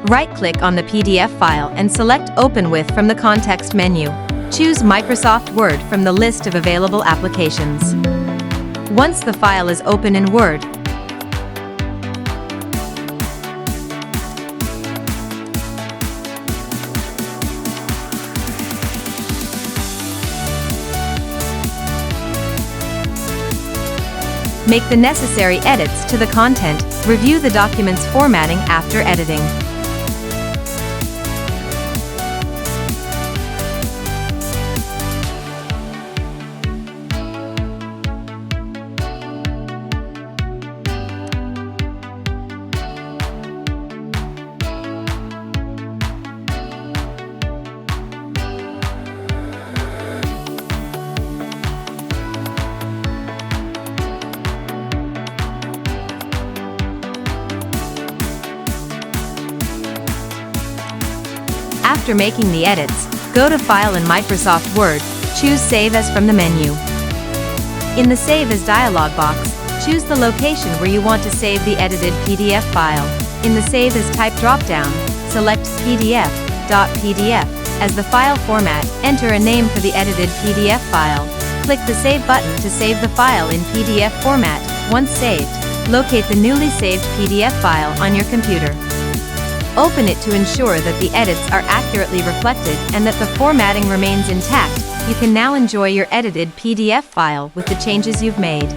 Right-click on the PDF file and select Open With from the context menu. Choose Microsoft Word from the list of available applications. Once the file is open in Word, make the necessary edits to the content. Review the document's formatting after editing. After making the edits, go to File in Microsoft Word, choose Save As from the menu. In the Save As dialog box, choose the location where you want to save the edited PDF file. In the Save As type drop-down, select PDF.pdf. As the file format, enter a name for the edited PDF file. Click the Save button to save the file in PDF format. Once saved, locate the newly saved PDF file on your computer. Open it to ensure that the edits are accurately reflected and that the formatting remains intact. You can now enjoy your edited PDF file with the changes you've made.